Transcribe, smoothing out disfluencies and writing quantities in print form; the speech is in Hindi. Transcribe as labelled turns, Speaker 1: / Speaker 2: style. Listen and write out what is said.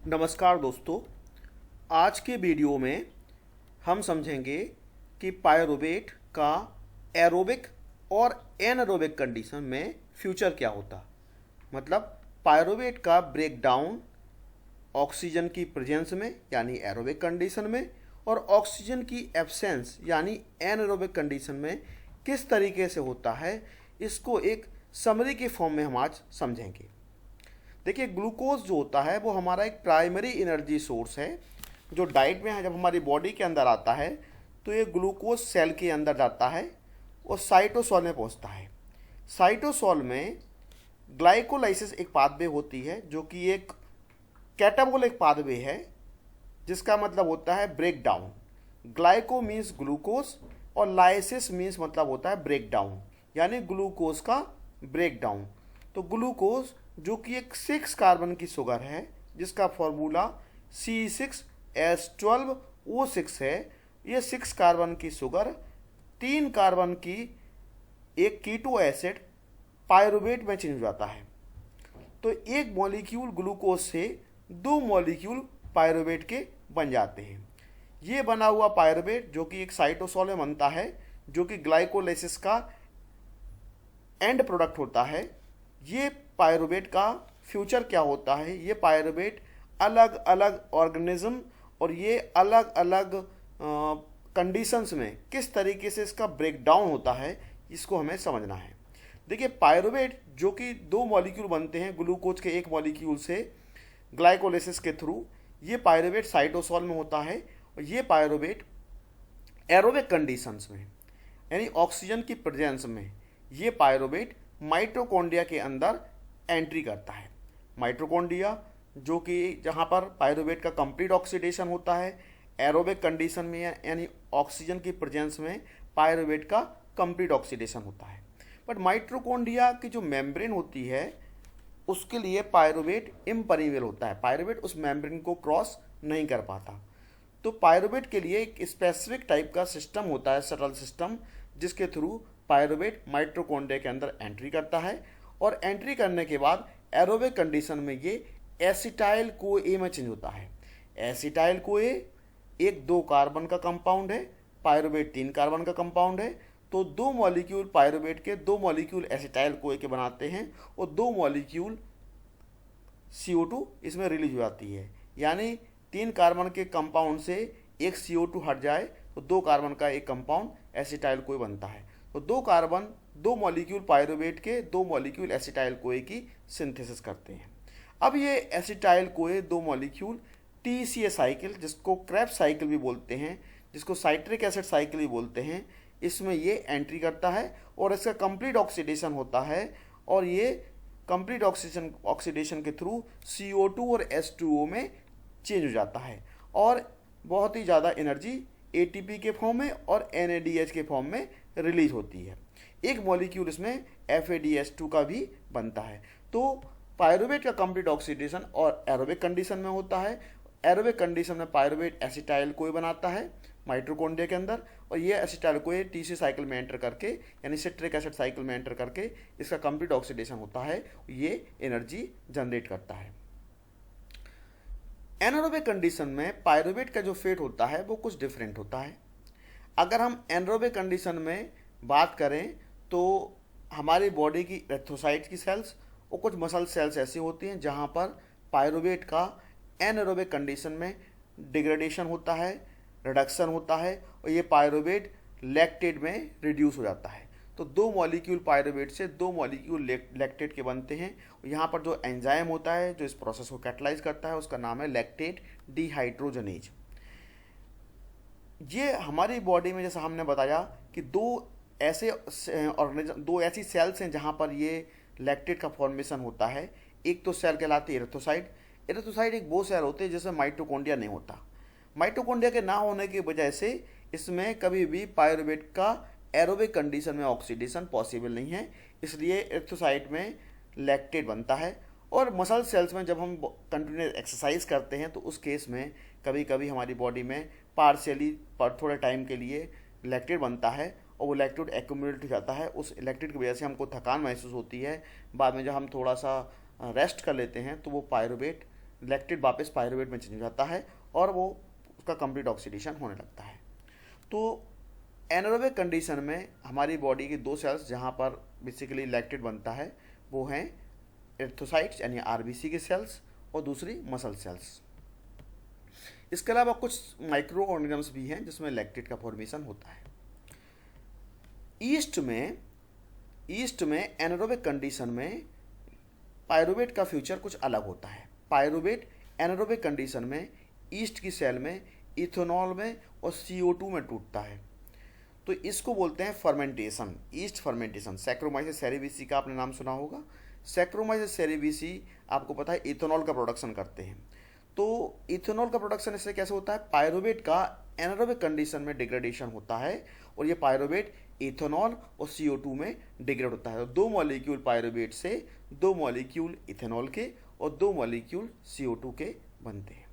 Speaker 1: नमस्कार दोस्तों। आज के वीडियो में हम समझेंगे कि पायरुवेट का एरोबिक और एनारोबिक कंडीशन में फ्यूचर क्या होता। मतलब पायरुवेट का ब्रेक डाउन ऑक्सीजन की प्रेजेंस में यानी एरोबिक कंडीशन में और ऑक्सीजन की एब्सेंस यानी एनारोबिक कंडीशन में किस तरीके से होता है, इसको एक समरी के फॉर्म में हम आज समझेंगे। देखिए, ग्लूकोज जो होता है वो हमारा एक प्राइमरी एनर्जी सोर्स है जो डाइट में है। जब हमारी बॉडी के अंदर आता है तो ये ग्लूकोज सेल के अंदर जाता है और साइटोसोल में पहुंचता है। साइटोसोल में ग्लाइकोलाइसिस एक पाथवे होती है जो कि एक कैटाबोलिक पाथवे है, जिसका मतलब होता है break down. Glyco means glucose और लाइसिस मीन्स मतलब होता है ब्रेक डाउन, यानी ग्लूकोज का ब्रेक डाउन। तो ग्लूकोज जो कि एक 6 कार्बन की शुगर है जिसका फॉर्मूला C6H12O6 है। ये 6 कार्बन की शुगर 3 कार्बन की एक कीटो एसिड पायरुवेट में चेंज हो जाता है। तो एक मॉलिक्यूल ग्लूकोज से 2 मॉलिक्यूल पायरुवेट के बन जाते हैं। ये बना हुआ पायरुवेट जो कि एक साइटोसोल में बनता है, जो कि ग्लाइकोलाइसिस का एंड प्रोडक्ट होता है। ये पायरुवेट का फ्यूचर क्या होता है, ये पायरुवेट अलग अलग ऑर्गेनिज्म और ये अलग अलग कंडीशंस में किस तरीके से इसका ब्रेक डाउन होता है, इसको हमें समझना है। देखिए, पायरुवेट जो कि 2 मॉलिक्यूल बनते हैं ग्लूकोज के एक मॉलिक्यूल से ग्लाइकोलाइसिस के थ्रू, ये पायरुवेट साइटोसोल में होता है और ये पायरुवेट एरोबिक कंडीशंस में यानी ऑक्सीजन की प्रेजेंस में ये पायरुवेट माइटोकॉन्ड्रिया के अंदर एंट्री करता है। माइटोकॉन्ड्रिया जो कि जहाँ पर पायरुवेट का कंप्लीट ऑक्सीडेशन होता है, एरोबिक कंडीशन में यानी ऑक्सीजन की प्रेजेंस में पायरुवेट का कंप्लीट ऑक्सीडेशन होता है। बट माइटोकॉन्ड्रिया की जो मेम्ब्रेन होती है उसके लिए पायरुवेट इम्परमेबल होता है, पायरुवेट उस मेम्ब्रेन को क्रॉस नहीं कर पाता। तो पायरुवेट के लिए एक स्पेसिफिक टाइप का सिस्टम होता है, शटल सिस्टम, जिसके थ्रू पायरुवेट माइटोकॉन्ड्रिया के अंदर एंट्री करता है और एंट्री करने के बाद एरोबिक कंडीशन में ये एसिटाइल कोए में चेंज होता है। एसिटाइल कोए एक 2 कार्बन का कंपाउंड है, पायरुवेट 3 कार्बन का कंपाउंड है। तो 2 मॉलिक्यूल पायरुवेट के 2 मॉलिक्यूल एसिटाइल कोए के बनाते हैं और 2 मॉलिक्यूल CO2 इसमें रिलीज हो जाती है। यानी 3 कार्बन के कंपाउंड से एक CO2 हट जाए तो 2 कार्बन का एक कंपाउंड एसिटाइल कोए बनता है। तो 2 कार्बन 2 मॉलिक्यूल पायरुवेट के 2 मॉलिक्यूल एसिटाइल कोए की सिंथेसिस करते हैं। अब ये acetyl CoA 2 molecule TCA cycle, जिसको क्रेब्स साइकिल भी बोलते हैं, जिसको साइट्रिक एसिड साइकिल भी बोलते हैं, इसमें ये एंट्री करता है और इसका कंप्लीट ऑक्सीडेशन होता है और ये कंप्लीट ऑक्सीडेशन के थ्रू CO2 और H2O में चेंज हो जाता है और बहुत ही ज़्यादा एनर्जी ATP के फॉर्म में और NADH के फॉर्म में रिलीज होती है। एक मॉलिक्यूल इसमें FADH2 का भी बनता है। तो पायरुवेट का कंप्लीट ऑक्सीडेशन और एरोबिक कंडीशन में होता है। एरोबिक कंडीशन में पायरुवेट एसिटाइल कोए बनाता है माइटोकॉन्ड्रिया के अंदर और ये एसिटाइल कोए TC साइकिल में एंटर करके यानी सिट्रिक एसिड साइकिल में एंटर करके इसका कंप्लीट ऑक्सीडेशन होता है, ये एनर्जी जनरेट करता है। एनारोबिक कंडीशन में पायरुवेट का जो फेट होता है वो कुछ डिफरेंट होता है। अगर हम एनारोबिक कंडीशन में बात करें तो हमारी बॉडी की एरिथ्रोसाइट्स की सेल्स और कुछ मसल सेल्स ऐसी होती हैं जहाँ पर पायरुवेट का एनारोबिक कंडीशन में डिग्रेडेशन होता है, रिडक्शन होता है और ये पायरुवेट लैक्टेट में रिड्यूस हो जाता है। तो 2 मॉलिक्यूल पायरुवेट से 2 मॉलिक्यूल लैक्टेट के बनते हैं। यहाँ पर जो एंजाइम होता है जो इस प्रोसेस को कैटलाइज करता है उसका नाम है लैक्टेट डिहाइड्रोजनेज। ये हमारी बॉडी में, जैसा हमने बताया कि 2 ऐसे ऑर्गेनिज्म, 2 ऐसी सेल्स हैं जहाँ पर ये लैक्टेट का फॉर्मेशन होता है। एक तो सेल कहलाती है एरिथ्रोसाइट। एरिथ्रोसाइट एक वो सेल होते हैं जिसमें माइटोकॉन्ड्रिया नहीं होता। माइटोकॉन्ड्रिया के ना होने की वजह से इसमें कभी भी पायरुवेट का एरोबिक कंडीशन में ऑक्सीडेशन पॉसिबल नहीं है, इसलिए एरिथ्रोसाइट में लैक्टेट बनता है। और मसल सेल्स में जब हम कंटिन्यूस एक्सरसाइज करते हैं तो उस केस में कभी कभी हमारी बॉडी में पार्शियली पर थोड़े टाइम के लिए लैक्टेट बनता है और वो लैक्टेट एक्यूमुलेट हो जाता है। उस लैक्टेट की वजह से हमको थकान महसूस होती है। बाद में जब हम थोड़ा सा रेस्ट कर लेते हैं तो वो पायरुवेट लैक्टेट वापस पायरुवेट में चेंज हो जाता है और वो उसका कंप्लीट ऑक्सीडेशन होने लगता है। तो एनारोबिक कंडीशन में हमारी बॉडी की दो सेल्स जहाँ पर बेसिकली लैक्टेट बनता है वो हैं एरिथ्रोसाइट्स यानी आरबीसी के सेल्स और दूसरी मसल सेल्स। इसके अलावा कुछ माइक्रो ऑर्गेनिजम्स भी हैं जिसमें लैक्टेट का फॉर्मेशन होता है। ईस्ट में एनारोबिक कंडीशन में पायरुवेट का फ्यूचर कुछ अलग होता है। पायरुवेट एनारोबिक कंडीशन में ईस्ट की सेल में इथेनॉल में और CO2 में टूटता है, तो इसको बोलते हैं fermentation, east fermentation. Saccharomyces cerevisiae का आपने नाम सुना होगा। सैक्रोमाइसिस सेरेविसी आपको पता है इथेनॉल का प्रोडक्शन करते हैं। तो इथेनॉल का प्रोडक्शन इससे कैसे होता है, पायरुवेट का एनारोबिक कंडीशन में डिग्रेडेशन होता है और ये पायरुवेट इथेनॉल और CO2 में डिग्रेड होता है। तो दो मॉलिक्यूल पायरुवेट से, दो मॉलिक्यूल इथेनॉल के और दो मॉलिक्यूल CO2 के बनते हैं।